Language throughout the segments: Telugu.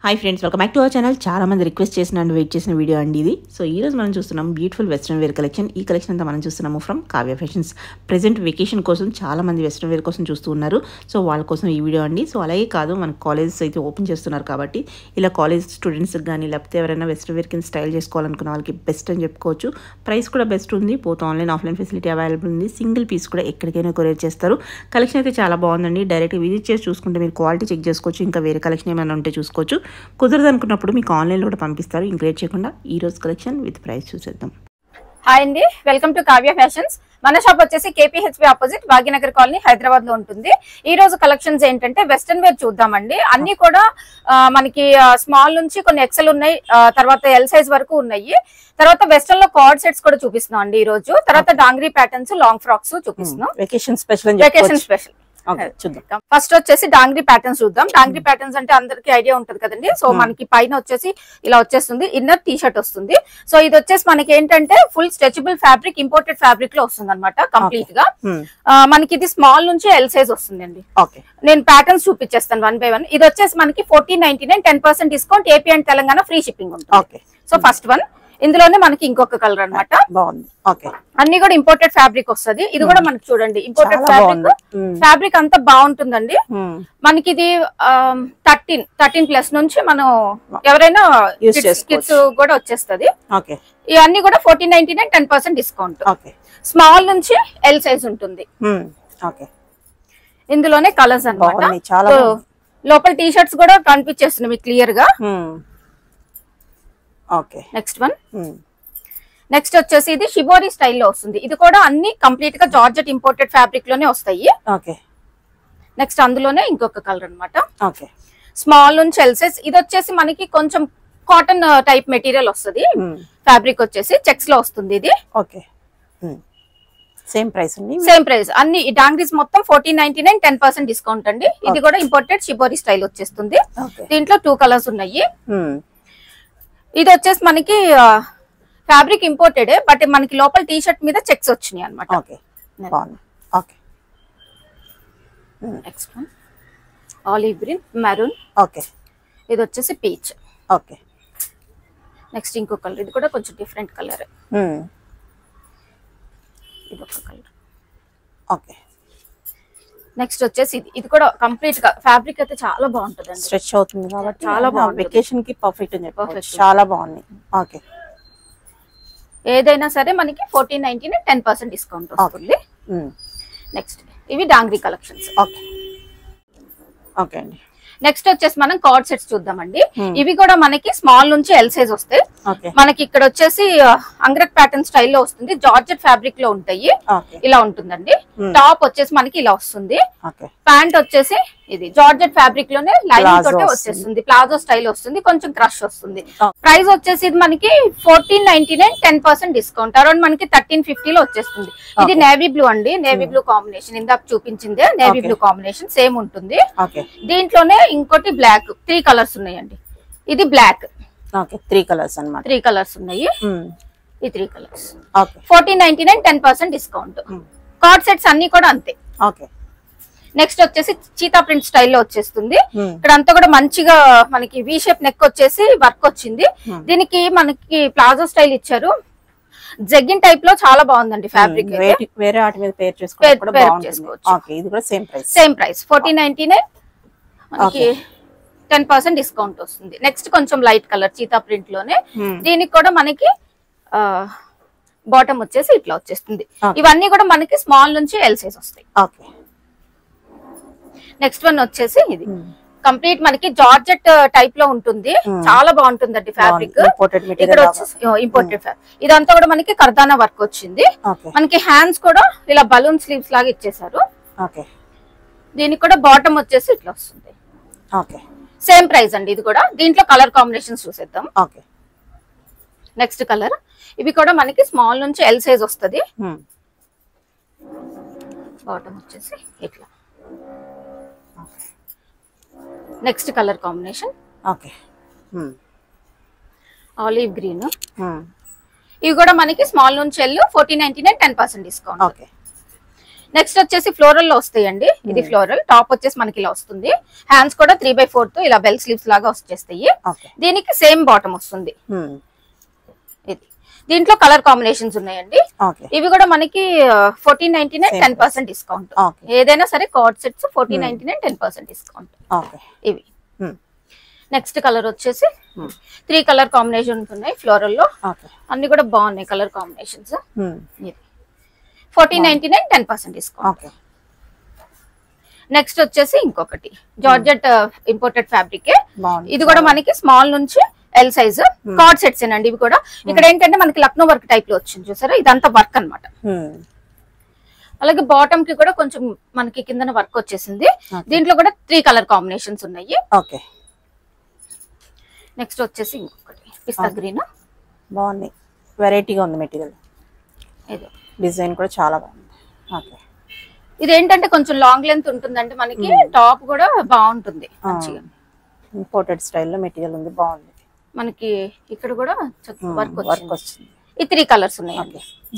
Hi friends, welcome back to our channel. చాలా మంది రిక్వెస్ట్ చేసిన అండ్ వెయిట్ చేసిన వీడియో అండి ఇది. సో ఈ రోజు మనం చూస్తున్నాం బ్యూటిఫుల్ వెస్ట్రన్ వేర్ కలెక్షన్. ఈ కలెక్షన్ అంతా మనం చూస్తున్నాము from Kavya fashions. Present vacation కోసం చాలా మంది వెస్ట్రన్ వేర్ కోసం చూస్తూ ఉన్నారు. సో వాళ్ళ కోసం ఈ వీడియో అండి. సో అలాగే కాదు, మన కాలేజెస్ అయితే ఓపెన్ చేస్తున్నారు కాబట్టి ఇలా కాలేజ్ స్టూడెంట్స్కి కానీ లేకపోతే ఎవరైనా వెస్ట్రన్ వేర్ కింద స్టైల్ చేసుకోవాలనుకున్న వాళ్ళకి బెస్ట్ అని చెప్పుకోవచ్చు. ప్రైస్ కూడా బెస్ట్ ఉంది. Both online offline facility available ఉంది. సింగిల్ పీస్ కూడా ఎక్కడికైనా కొరియర్ చేస్తారు. కలెక్షన్ అయితే చాలా బాగుందండి. డైరెక్ట్ విజిట్ చేసి చూసుకుంటే మీరు క్వాలిటీ చెక్ చేసుకోవచ్చు. ఇంకా వేరే కలెక్షన్ ఏమైనా ఉంటే చూసుకోవచ్చు. కుదరదు అనుకున్నప్పుడు మీకు ఆన్లైన్లో కూడా పంపిస్తారు. ఇంక్లూడ్ చేయకుండా ఈ రోజు కలెక్షన్ విత్ ప్రైస్ చూసేద్దాం. హాయ్ అండి, వెల్కమ్ టు కావ్య ఫ్యాషన్స్. మన షాప్ వచ్చేసి KPHB opposite Bhagyanagar colony Hyderabad లో ఉంటుంది. ఈ రోజు కలెక్షన్స్ ఏంటంటే వెస్టర్న్ వేర్ చూద్దామండి. అన్ని కూడా మనకి స్మాల్ నుంచి కొన్ని ఎక్సెల్ ఉన్నాయి, తర్వాత ఎల్ సైజ్ వరకు ఉన్నాయి. తర్వాత వెస్టర్న్ లో కార్డ్ సెట్స్ కూడా చూపిస్తున్నాం అండి ఈ రోజు. తర్వాత డాంగ్రీ ప్యాటర్న్స్, లాంగ్ ఫ్రాక్స్ చూపిస్తున్నాం. Vacation special. ఫస్ట్ వచ్చేసి డాంగ్రీ ప్యాటర్న్స్ చూద్దాం. డాంగ్రీ ప్యాటర్న్స్ అంటే అందరికి ఐడియా ఉంటది కదండి. సో మనకి పైన వచ్చేసి ఇలా వచ్చేస్తుంది, ఇన్నర్ టీ షర్ట్ వస్తుంది. సో ఇది వచ్చేసి మనకి ఏంటంటే full stretchable fabric, imported fabric లో వస్తుంది అనమాట కంప్లీట్ గా. మనకి ఇది స్మాల్ నుంచి ఎల్ సైజ్ వస్తుందండి. నేను ప్యాటర్న్స్ చూపించేస్తాను వన్ బై వన్. ఇది వచ్చేసి మనకి 1499, 10% discount, AP and Telangana free shipping ఉంటుంది. సో ఫస్ట్ వన్, ఇందులోనే మనకి ఇంకొక కలర్ అనమాట. బాగుంది. అన్ని కూడా ఇంపోర్టెడ్ ఫ్యాబ్రిక్ వస్తుంది. ఇది కూడా మనకి చూడండి ఇంపోర్టెడ్ ఫ్యాబ్రిక్. ఫ్యాబ్రిక్ అంతా బాగుంటుందండి. మనకి ఇది 13+ నుంచి మనం ఎవరైనా కిడ్స్ కూడా వచ్చేస్తుంది. ఇవన్నీ కూడా 1499, 10% డిస్కౌంట్. స్మాల్ నుంచి ఎల్ సైజ్ ఉంటుంది. ఇందులోనే కలర్స్ అన్నమాట. లోపల టీ షర్ట్స్ కూడా కనిపించేస్తున్నాయి మీకు క్లియర్ గా. నెక్స్ట్ వన్, నెక్స్ట్ వచ్చేసి ఇది షిబోరి స్టైల్లో వస్తుంది. ఇది కూడా అన్ని కంప్లీట్ గా జార్జెట్ ఇంపోర్టెడ్ ఫ్యాబ్రిక్ లోనే వస్తాయి. నెక్స్ట్ అందులోనే ఇంకొక కలర్ అనమాట. స్మాల్ నుంచి ఎల్ సైజ్. ఇది వచ్చేసి మనకి కొంచెం కాటన్ టైప్ మెటీరియల్ వస్తుంది. ఫ్యాబ్రిక్ వచ్చేసి చెక్స్ లో వస్తుంది. ఇది సేమ్ ప్రైస్ అండి. Same price. అన్ని డాంగ్రీస్ మొత్తం 1499, 10% డిస్కౌంట్ అండి. ఇది కూడా ఇంపోర్టెడ్ షిబోరి స్టైల్ వచ్చేస్తుంది. దీంట్లో 2 కలర్స్ ఉన్నాయి. ఇది వచ్చేసి మనకి ఫ్యాబ్రిక్ ఇంపోర్టెడ్, బట్ మనకి లోపల టీ షర్ట్ మీద చెక్స్ వచ్చినాయి అనమాట. Next one, olive green, maroon. ఇది వచ్చేసి పీచ్. నెక్స్ట్ ఇంకో కలర్, ఇది కూడా కొంచెం డిఫరెంట్ కలర్. ఇది ఒక కలర్. నెక్స్ట్ వచ్చేసి ఇది కూడా కంప్లీట్ గా ఫ్యాబ్రిక్ అయితే చాలా బాగుంటుంది, స్ట్రెచ్ అవుతుంది కాబట్టి చాలా బాగుంది. వెకేషన్ కి పర్ఫెక్ట్ అని చెప్పొచ్చు. చాలా బాగుంది. ఏదైనా సరే మనకి 1499, 10% డిస్కౌంట్ వస్తుంది. నెక్స్ట్ ఇవి డాంగ్రీ కలెక్షన్స్. ఓకే అండి. నెక్స్ట్ వచ్చేసి మనం కార్డ్ సెట్స్ చూద్దామండి. ఇవి కూడా మనకి స్మాల్ నుంచి ఎల్ సైజ్ వస్తాయి. మనకి ఇక్కడ వచ్చేసి అంగ్రక్ ప్యాటర్న్ స్టైల్లో వస్తుంది. జార్జెట్ ఫ్యాబ్రిక్ లో ఉంటాయి. ఇలా ఉంటుందండి. టాప్ వచ్చేసి మనకి ఇలా వస్తుంది. ప్యాంట్ వచ్చేసి ఇది జార్జెట్ ఫ్యాబ్రిక్ లోనే లైనింగ్ తోటే వచ్చేస్తుంది. ప్లాజో స్టైల్ వస్తుంది, కొంచెం క్రష్ వస్తుంది. ప్రైస్ వచ్చేసి ఇది మనకి 1499, 10% డిస్కౌంట్, అరౌండ్ మనకి 1350 లో వచ్చేస్తుంది. ఇది నేవీ బ్లూ అండి. నేవీ బ్లూ కాంబినేషన్ ఇందాక చూపించిందే నేవీ బ్లూ కాంబినేషన్ సేమ్ ఉంటుంది. దీంట్లోనే ఇంకోటి బ్లాక్, 3 కలర్స్ ఉన్నాయండి. ఇది బ్లాక్. 3 కలర్స్ అన్నమాట. 3 కలర్స్ ఉన్నాయి. ఈ 3 కలర్స్ 1499, 10% డిస్కౌంట్. కార్డ్ సెట్స్ అన్ని కూడా అంతే. నెక్స్ట్ వచ్చేసి చీతా ప్రింట్ స్టైల్లో వచ్చేస్తుంది. ఇక్కడ అంతా కూడా మంచిగా మనకి వి షేప్ నెక్ వచ్చేసి వర్క్ వచ్చింది. దీనికి మనకి ప్లాజో స్టైల్ ఇచ్చారు. జగ్గిన్ టైప్ లో చాలా బాగుందండి ఫ్యాబ్రిక్. వేరే వాటి మీద పేర్ చేసుకోవచ్చు. ఇది కూడా సేమ్ ప్రైస్. సేమ్ ప్రైస్ 1499, మనకి 10% డిస్కౌంట్ వస్తుంది. నెక్స్ట్ కొంచెం లైట్ కలర్ చీతా ప్రింట్ లోనే. దీనికి కూడా మనకి బాటమ్ వచ్చేసి ఇట్లా వచ్చేస్తుంది. ఇవన్నీ కూడా మనకి స్మాల్ నుంచి ఎల్ సైజ్ వస్తాయి. నెక్స్ట్ వన్ వచ్చేసి ఇది కంప్లీట్ మనకి జార్జెట్ టైప్ లో ఉంటుంది. చాలా బాగుంటుందండి ఫ్యాబ్రిక్. ఇక్కడ వచ్చేసి ఇంపోర్టెడ్ ఫ్యాబ్రిక్. ఇదంతా కూడా మనకి కర్దానా వర్క్ వచ్చింది. మనకి హ్యాండ్స్ కూడా ఇలా బలూన్ స్లీవ్స్ లాగా ఇచ్చేసారు. దీనికి కూడా బాటమ్ వచ్చేసి ఇట్లా వస్తుంది. సేమ్ ప్రైస్ అండి. ఇది కూడా దీంట్లో కలర్ కాంబినేషన్స్ చూసేద్దాం. నెక్స్ట్ కలర్, ఇవి కూడా మనకి స్మాల్ నుంచి ఎల్ సైజ్ వస్తుంది. బాటమ్ వచ్చేసి ఇట్లా. Next colour combination olive green. ఇవి కూడా మనకి స్మాల్ నుంచి ఎల్ 1499, 10% డిస్కౌంట్. నెక్స్ట్ వచ్చేసి ఫ్లోరల్ లో వస్తాయండి. ఇది ఫ్లోరల్ టాప్ వచ్చేసి మనకి ఇలా వస్తుంది. హ్యాండ్స్ కూడా 3/4 తో ఇలా బెల్ స్లీవ్స్ లాగా వచ్చేస్తాయి. దీనికి సేమ్ బాటమ్ వస్తుంది. ఇది దీంట్లో కలర్ కాంబినేషన్స్ ఉన్నాయండి. ఇవి కూడా మనకి 1499 10% డిస్కౌంట్. ఏదైనా సరే కార్డ్ సెట్స్ 1499 10% డిస్కౌంట్. ఇవి నెక్స్ట్ కలర్ వచ్చేసి 3 కలర్ కాంబినేషన్స్ ఉన్నాయి ఫ్లోరల్ లో. అన్ని కూడా బాగున్నాయి కలర్ కాంబినేషన్స్. 1499 10% డిస్కౌంట్. నెక్స్ట్ వచ్చేసి ఇంకొకటి జార్జెట్ ఇంపోర్టెడ్ ఫ్యాబ్రిక్. ఇది కూడా మనకి స్మాల్ నుంచి ఎల్ సైజ్ కార్డ్ సెట్స్ అండి. ఇవి కూడా ఇక్కడ ఏంటంటే మనకి లక్నో వర్క్ టైప్ లో వచ్చింది చూసారా, ఇదంతా వర్క్ అన్నమాట. అలాగే బాటమ్ కి కూడా కొంచెం మనకి కింద వర్క్ వచ్చేసింది. దీంట్లో కూడా 3 కలర్ కాంబినేషన్స్ ఉన్నాయి. నెక్స్ట్ వచ్చేసి ఇంకొకటి పిస్తా గ్రీన్. బాగుంది, వెరైటీగా ఉంది మెటీరియల్. డిజైన్ కూడా చాలా బాగుంది. ఇది ఏంటంటే కొంచెం లాంగ్ లెంత్ ఉంటుందంటే మనకి టాప్ కూడా బాగుంటుంది. మంచిగా ఇంపోర్టెడ్ స్టైల్లో మెటీరియల్ ఉంది, బాగుంది. మనకి ఇక్కడ కూడా వర్క్ వచ్చింది. ఈ 3 కలర్స్ ఉన్నాయి.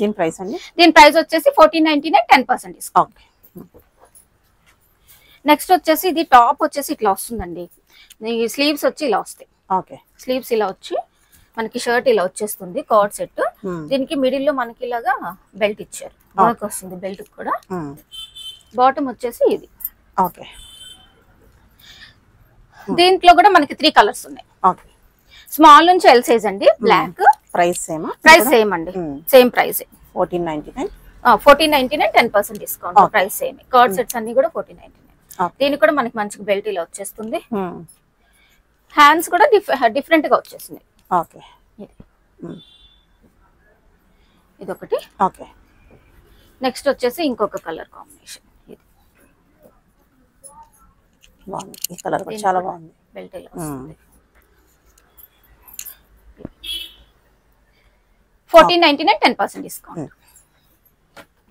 దీని ప్రైస్ అండి? దీని ప్రైస్ వచ్చేసి 1499 10% డిస్కౌంట్. నెక్స్ట్ వచ్చేసి ఇది టాప్ వచ్చేసి ఇట్లా వస్తుందండి. ఈ స్లీవ్స్ వచ్చి ఇలా వస్తాయి. స్లీవ్స్ ఇలా వచ్చి మనకి షర్ట్ ఇలా వచ్చేస్తుంది కార్డ్ సెట్. దీనికి మిడిల్ లో మనకి ఇలాగా బెల్ట్ ఇచ్చారు, వర్క్ వస్తుంది బెల్ట్ కూడా. బాటమ్ వచ్చేసి ఇది. దీంట్లో కూడా మనకి 3 కలర్స్ ఉన్నాయి. స్మాల్ నుంచి ఎల్ సైజ్ అండి. బ్లాక్. ప్రైస్ సేమ్ అండి, same price 1499 10% discount. Price same. Card sets అన్ని కూడా 1499. దీనికి కూడా మనకి మంచిగా బెల్ట్ ఇలా వచ్చేస్తుంది. హ్యాండ్స్ కూడా డిఫరెంట్ గా వచ్చేసింది. ఇదొకటి. నెక్స్ట్ వచ్చేసి ఇంకొక కలర్ కాంబినేషన్. ఈ కలర్ చాలా బాగుంది. బెల్ట్ ఇలా వస్తుంది. 1499 10% డిస్కౌంట్.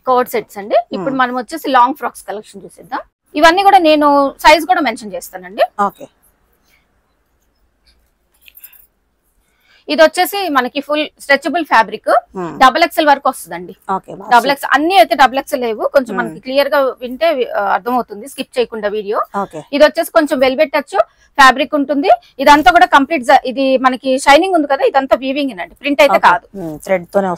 కోడ్ సెట్స్ అండి. ఇప్పుడు మనం వచ్చేసి లాంగ్ ఫ్రాక్స్ కలెక్షన్ చూసేద్దాం. ఇవన్నీ కూడా నేను సైజ్ కూడా మెన్షన్ చేస్తానండి. ఇది వచ్చేసి మనకి ఫుల్ స్ట్రెచబుల్ ఫ్యాబ్రిక్, XXL వరకు వస్తుందండి. XXL అన్ని అయితే XXL లేవు, కొంచెం మనకి క్లియర్ గా వింటే అర్థమవుతుంది స్కిప్ చేయకుండా వీడియో. ఇది వచ్చేసి కొంచెం వెల్వెట్ టచ్ ఫ్యాబ్రిక్ ఉంటుంది. ఇదంతా కూడా కంప్లీట్, ఇది మనకి షైనింగ్ ఉంది కదా, ఇదంతా వీవింగ్ అండి, ప్రింట్ అయితే కాదు, థ్రెడ్ తోనే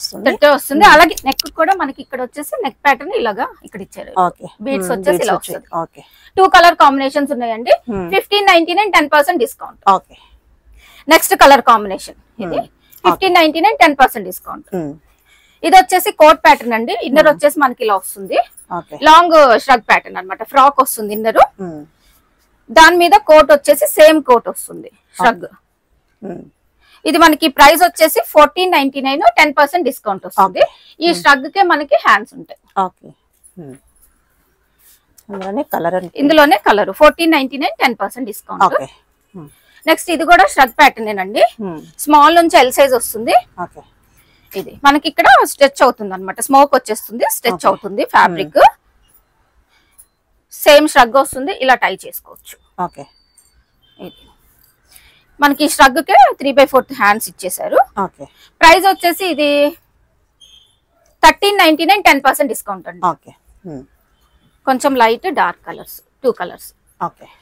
వస్తుంది. అలాగే నెక్ కూడా మనకి ఇక్కడ వచ్చేసి నెక్ ప్యాటర్న్ ఇలాగా ఇక్కడ ఇచ్చారు. బీడ్స్ వచ్చేసి ఇలా వస్తుంది. 2 కలర్ కాంబినేషన్స్ ఉన్నాయండి. 1599 10% డిస్కౌంట్. నెక్స్ట్ కలర్ కాంబినేషన్ ఇది 1599 10% డిస్కౌంట్. ఇది వచ్చేసి కోట్ ప్యాటర్న్ అండి. ఇన్నర్ వచ్చేసి మనకి ఇలా వస్తుంది, లాంగ్ ష్రగ్ ప్యాటర్న్ అన్నమాట. ఫ్రాక్ వస్తుంది ఇన్నర్, దాని మీద కోట్ వచ్చేసి సేమ్ కోట్ వస్తుంది ష్రగ్. ఇది మనకి ప్రైస్ వచ్చేసి 1499 10% డిస్కౌంట్ వస్తుంది. ఈ ష్రగ్ కే మనకి హ్యాండ్స్ ఉంటాయి. ఇందులోనే కలర్ 1499 10% డిస్కౌంట్. నెక్స్ట్ ఇది కూడా ష్రగ్ ప్యాటర్న్ అండి. స్మాల్ నుంచి ఎల్ సైజ్ వస్తుంది. ఇది మనకి ఇక్కడ స్ట్రెచ్ అవుతుంది అన్నమాట, స్మోక్ వచ్చేస్తుంది, స్ట్రెచ్ అవుతుంది ఫ్యాబ్రిక్. సేమ్ ష్రగ్ వస్తుంది, ఇలా టై చేసుకోవచ్చు. ఇది మనకి ష్రగ్ కే 3/4 హ్యాండ్స్ ఇచ్చేసారు. ప్రైస్ వచ్చేసి ఇది 1399 10% డిస్కౌంట్ అండి. కొంచెం light dark colours, 2 colours.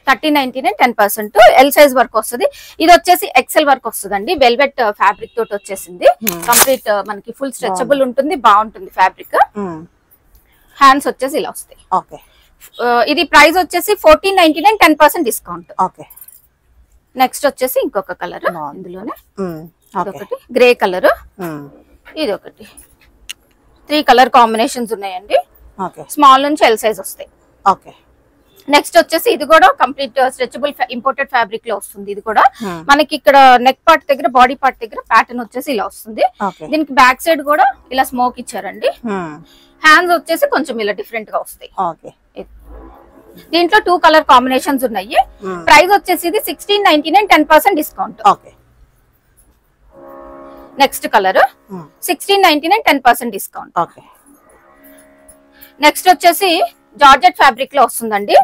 1399 10%. L size work వస్తుంది. ఇది వచ్చేసి XL వర్క్ వస్తుంది అండి. వెల్వెట్ ఫ్యాబ్రిక్ తోటి వచ్చేసింది. కంప్లీట్ మనకి ఫుల్ స్ట్రెచబుల్ ఉంటుంది, బాగుంటుంది ఫ్యాబ్రిక్. హ్యాండ్స్ వచ్చేసి ఇలా వస్తాయి. ఇది ప్రైస్ వచ్చేసి 1499 10% డిస్కౌంట్. నెక్స్ట్ వచ్చేసి ఇంకొక కలర్, ఇందులోనే ఇదొకటి గ్రే కలర్, ఇది ఒకటి. 3 కలర్ కాంబినేషన్స్ ఉన్నాయండి. స్మాల్ నుంచి ఎల్ సైజ్ వస్తాయి. నెక్స్ట్ వచ్చేసి ఇది కూడా కంప్లీట్ స్ట్రెచబుల్ ఇంపోర్టెడ్ ఫ్యాబ్రిక్ లో వస్తుంది. ఇది కూడా మనకి ఇక్కడ నెక్ పార్ట్ దగ్గర, బాడీ పార్ట్ దగ్గర ప్యాటర్న్ వచ్చేసి ఇలా వస్తుంది. దీనికి బ్యాక్ సైడ్ కూడా ఇలా స్మోక్ ఇచ్చారండి. హ్యాండ్స్ వచ్చేసి కొంచెం ఇలా డిఫరెంట్ గా వస్తాయి. దీంట్లో 2 కలర్ కాంబినేషన్స్ ఉన్నాయి. ప్రైస్ వచ్చేసి ఇది 1699 10% discount. Next colour 1699 10% discount. Next వచ్చేసి జార్జెట్ ఫ్యాబ్రిక్ లో వస్తుందండి.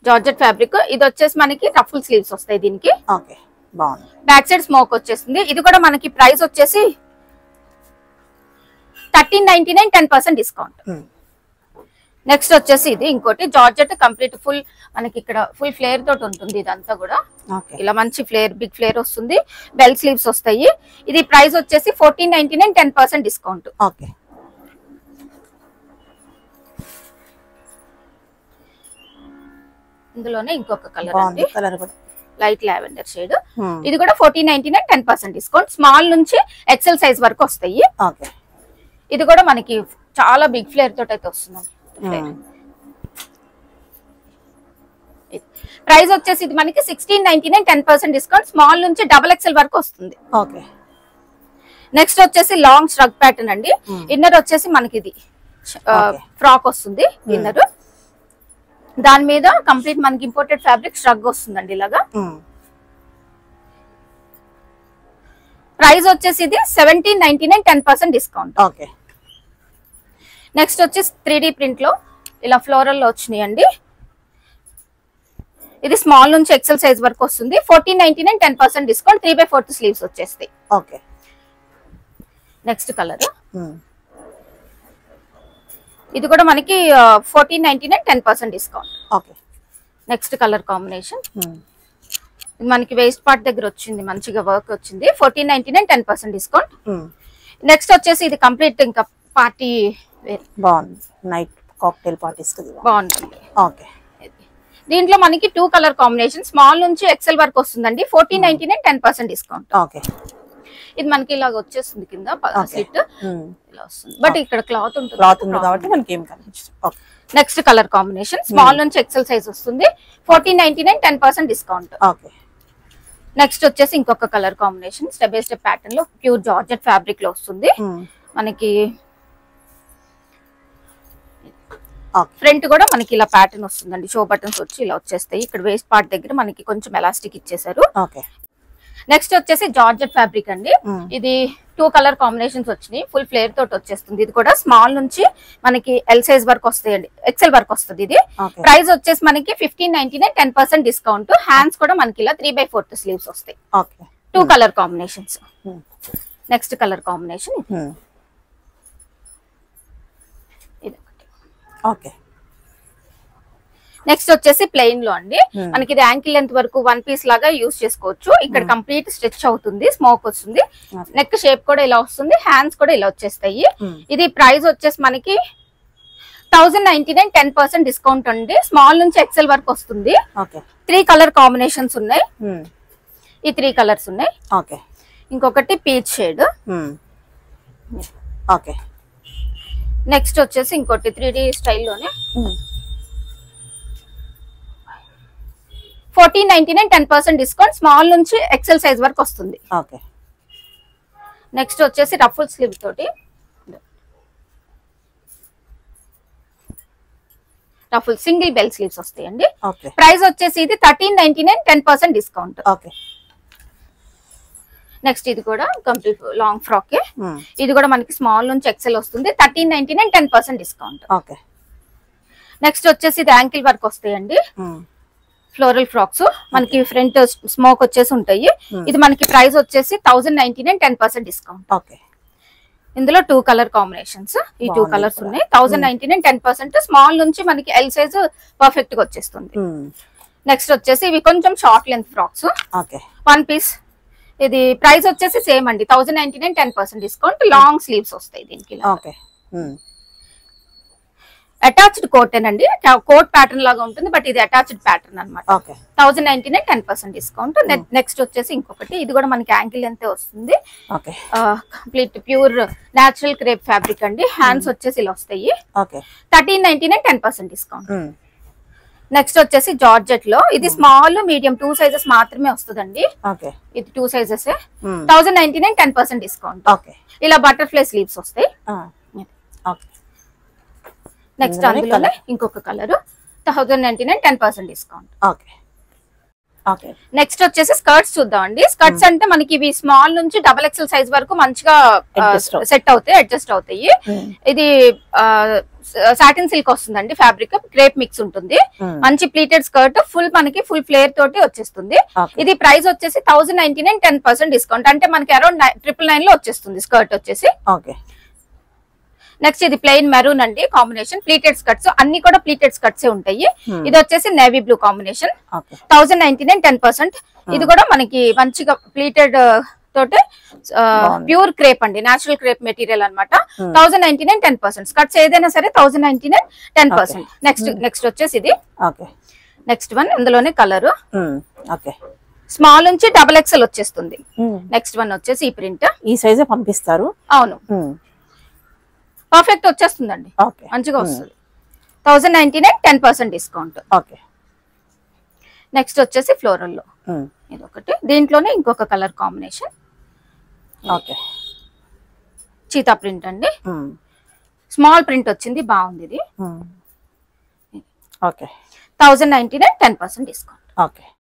జార్జెట్ ఫ్యాబ్రిక్, ఇది వచ్చేసి మనకి రఫుల్ స్లీవ్స్ వస్తాయి. దీనికి బ్యాక్ సైడ్ స్మోక్ వచ్చేస్తుంది. ఇది కూడా మనకి ప్రైస్ వచ్చేసి 1399 10% డిస్కౌంట్. నెక్స్ట్ వచ్చేసి ఇది ఇంకోటి జార్జెట్ కంప్లీట్ ఫుల్ మనకి ఇక్కడ ఫుల్ ఫ్లేర్ తోటి ఉంటుంది. ఇదంతా కూడా ఇలా మంచి ఫ్లేర్ బిగ్ ఫ్లేర్ వస్తుంది. బెల్ స్లీవ్స్ వస్తాయి. ఇది ప్రైస్ వచ్చేసి 1499 10% డిస్కౌంట్. ఓకే. ఇందులోనే ఇంకొక కలర్ అండి, లైట్ లావెండర్ షేడ్. ఇది కూడా 1499 10% డిస్కౌంట్. స్మాల్ నుంచి ఎక్సెల్ సైజ్ వరకు వస్తాయి. ఇది కూడా మనకి చాలా బిగ్ ఫ్లేర్ తోటి అయితే వస్తుంది. ప్రైస్ వచ్చేసి ఇది మనకి 1699 10% డిస్కౌంట్. స్మాల్ నుంచి XXL వరకు వస్తుంది. ఓకే. నెక్స్ట్ వచ్చేసి లాంగ్ స్ట్రగ్ ప్యాటర్న్ అండి. ఇన్నర్ వచ్చేసి మనకి ఇది ఫ్రాక్ వస్తుంది. ఇన్నర్ దాని మీద కంప్లీట్ మనకి ఇంపోర్టెడ్ ఫ్యాబ్రిక్ స్ట్రగ్ వస్తుందండి ఇలాగా. ప్రైస్ వచ్చేసి ఇది 1799 10% డిస్కౌంట్. ఓకే. నెక్స్ట్ వచ్చేసి 3D ప్రింట్ లో ఇలా ఫ్లోరల్ లో వచ్చినాయి అండి. ఇది స్మాల్ నుంచి ఎక్సెల్ సైజ్ వరకు వస్తుంది. 1499 10% డిస్కౌంట్. 3/4 స్లీవ్స్ వచ్చేస్తాయి. ఓకే. నెక్స్ట్ కలర్ ఇది కూడా మనకి 1499 10% discount. Okay. Next colour combination ఇది మనకి వేస్ట్ పార్ట్ దగ్గర వచ్చింది, మంచిగా వర్క్ వచ్చింది. 1499 10% డిస్కౌంట్. నెక్స్ట్ వచ్చేసి ఇది కంప్లీట్ ఇంకా పార్టీ వేర్, బాగుంది. నైట్ కాక్టైల్ పార్టీస్ బాగుంటుంది. ఓకే. దీంట్లో మనకి 2 కలర్ కాంబినేషన్ స్మాల్ నుంచి ఎక్సెల్ వరకు వస్తుందండి. 1499 10% డిస్కౌంట్. ఓకే. ఇది మనకి ఇలాగ వచ్చేస్తుంది కింద స్లిట్ ఇలా వస్తుంది. బట్ ఇక్కడ క్లాత్ ఉంటుంది కాబట్టి మనకి ఏం కనిపించదు. Okay. Next colour combination small నుంచి ఎక్సెల్ సైజ్ వస్తుంది. 1499 10% డిస్కౌంట్. ఓకే. నెక్స్ట్ వచ్చేసి ఇంకొక colour combination step by step pattern లో ప్యూర్ జార్జెట్ ఫ్యాబ్రిక్ లో వస్తుంది. మనకి ఫ్రంట్ కూడా మనకి ఇలా ప్యాటర్న్ వస్తుందండి. షో బటన్స్ వచ్చి ఇలా వచ్చేస్తాయి. ఇక్కడ వేస్ట్ పార్ట్ దగ్గర మనకి కొంచెం ఎలాస్టిక్ ఇచ్చేసారు. నెక్స్ట్ వచ్చేసి జార్జెట్ ఫ్యాబ్రిక్ అండి. ఇది 2 కలర్ కాంబినేషన్స్ వచ్చినాయి. ఫుల్ ఫ్లేర్ తోటి వచ్చేస్తుంది. ఇది కూడా స్మాల్ నుంచి మనకి ఎల్ సైజ్ వరకు వస్తాయండి, ఎక్సెల్ వరకు వస్తుంది. ఇది ప్రైస్ వచ్చేసి మనకి 1599 10% డిస్కౌంట్. హ్యాండ్స్ కూడా మనకి ఇలా 3/4 స్లీవ్స్ వస్తాయి. 2 colour combinations. Next colour combination okay. Next వచ్చేసి ప్లెయిన్ లో అండి. మనకి ఇది యాంకిల్ లెంత్ వరకు 1 పీస్ లాగా యూజ్ చేసుకోవచ్చు. ఇక్కడ కంప్లీట్ స్ట్రెచ్ అవుతుంది, స్మోక్ వస్తుంది. నెక్ షేప్ కూడా ఇలా వస్తుంది. హ్యాండ్స్ కూడా ఇలా వచ్చేస్తాయి. ఇది ప్రైస్ వచ్చేసి మనకి 1099 10% డిస్కౌంట్ అండి. స్మాల్ నుంచి ఎక్సెల్ వరకు వస్తుంది. 3 కలర్ కాంబినేషన్స్ ఉన్నాయి. ఈ 3 కలర్స్ ఉన్నాయి. ఇంకొకటి పీచ్ షేడ్. నెక్స్ట్ వచ్చేసి ఇంకోటి 3D స్టైల్లోనే 1499 10% డిస్కౌంట్. స్మాల్ నుంచి ఎక్సెల్ సైజ్ వరకు వస్తుంది. నెక్స్ట్ వచ్చేసి రఫుల్ స్లీవ్ తోటి రఫుల్ సింగిల్ బెల్ స్లీవ్స్ వస్తాయండి. ప్రైస్ వచ్చేసి ఇది 1399 10% డిస్కౌంట్. నెక్స్ట్ ఇది కూడా కంప్లీట్ లాంగ్ ఫ్రాక్. ఇది కూడా మనకి స్మాల్ నుంచి ఎక్సెల్ వస్తుంది. 1399 10% డిస్కౌంట్. నెక్స్ట్ వచ్చేసి ఇది యాంకిల్ వర్క్ వస్తాయండి. ఫ్లోరల్ ఫ్రాక్స్ మనకి ఫ్రంట్ స్మోక్ వచ్చేసి ఉంటాయి. ఇది మనకి ప్రైస్ వచ్చేసి 1099 10% డిస్కౌంట్. ఇందులో 2 కలర్ కాంబినేషన్స్. ఈ 2 కలర్స్ ఉన్నాయి. 1099 10%. స్మాల్ నుంచి మనకి ఎల్ సైజ్ పర్ఫెక్ట్ గా వచ్చేస్తుంది. నెక్స్ట్ వచ్చేసి ఇవి కొంచెం షార్ట్ లెంత్ ఫ్రాక్స్, 1 పీస్. ఇది ప్రైస్ వచ్చేసి సేమ్ అండి, 1099 10% డిస్కౌంట్. లాంగ్ స్లీవ్స్ వస్తాయి దీనికి. అటాచ్డ్ కోట్ అండి. కోట్ ప్యాటర్న్ లాగా ఉంటుంది, బట్ ఇది అటాచ్డ్ ప్యాటర్న్ అనమాట. 1099 10% డిస్కౌంట్. నెక్స్ట్ వచ్చేసి ఇంకొకటి, ఇది కూడా మనకి యాంకిల్ లెంత్ వస్తుంది. Complete pure natural crepe fabric అండి. హ్యాండ్స్ వచ్చేసి ఇలా వస్తాయి. 1399 10% డిస్కౌంట్. నెక్స్ట్ వచ్చేసి జార్జెట్ లో ఇది స్మాల్ మీడియం 2 సైజెస్ మాత్రమే వస్తుందండి. ఇది 2 సైజెస్. 1099 10% డిస్కౌంట్. ఇలా బటర్ఫ్లై స్లీవ్స్ వస్తాయి. నెక్స్ట్ అందులోనే ఇంకొక కలర్ 1099 10% డిస్కౌంట్. నెక్స్ట్ వచ్చేసి స్కర్ట్స్ చూద్దాం అండి. స్కర్ట్స్ అంటే మనకి ఇవి స్మాల్ నుంచి XXL సైజ్ వరకు మంచిగా సెట్ అవుతాయి, అడ్జస్ట్ అవుతాయి. ఇది సాటిన్ సిల్క్ వస్తుందండి. ఫ్యాబ్రిక్ క్రేప్ మిక్స్ ఉంటుంది. మంచి ప్లీటెడ్ స్కర్ట్ ఫుల్ మనకి ఫుల్ ఫ్లేర్ తోటి వచ్చేస్తుంది. ఇది ప్రైస్ వచ్చేసి 1099 10% డిస్కౌంట్. అంటే మనకి అరౌండ్ 999 లో వచ్చేస్తుంది స్కర్ట్ వచ్చేసి. నెక్స్ట్ ఇది ప్లెయిన్ మెరూన్ అండి కాంబినేషన్, ప్లీటెడ్ స్కర్ట్స్ అన్ని కూడా ప్లీటెడ్ స్కర్ట్స్ ఉంటాయి. ఇది వచ్చేసి నేవీ బ్లూ కాంబినేషన్, 1099 10%. ఇది కూడా మనకి మంచిగా ప్లీటెడ్ తోటి ప్యూర్ క్రేప్ అండి, నేచురల్ క్రేప్ మెటీరియల్ అనమాట. 1099 10%. స్కర్ట్స్ ఏదైనా సరే 1099 10%. నెక్స్ట్ వచ్చేసి ఇది నెక్స్ట్ వన్, ఇందులోనే కలర్ స్మాల్ నుంచి XXL వచ్చేస్తుంది. నెక్స్ట్ వన్ వచ్చేసి ఈ ప్రింట్, ఈ సైజే పంపిస్తారు. అవును, పర్ఫెక్ట్ వచ్చేస్తుందండి, మంచిగా వస్తుంది. 1099 10% డిస్కౌంట్. నెక్స్ట్ వచ్చేసి ఫ్లోరల్ లో ఇది ఒకటి, దీంట్లోనే ఇంకొక కలర్ కాంబినేషన్ చీతా ప్రింట్ అండి, స్మాల్ ప్రింట్ వచ్చింది, బాగుంది ఇది. 1099 10% డిస్కౌంట్.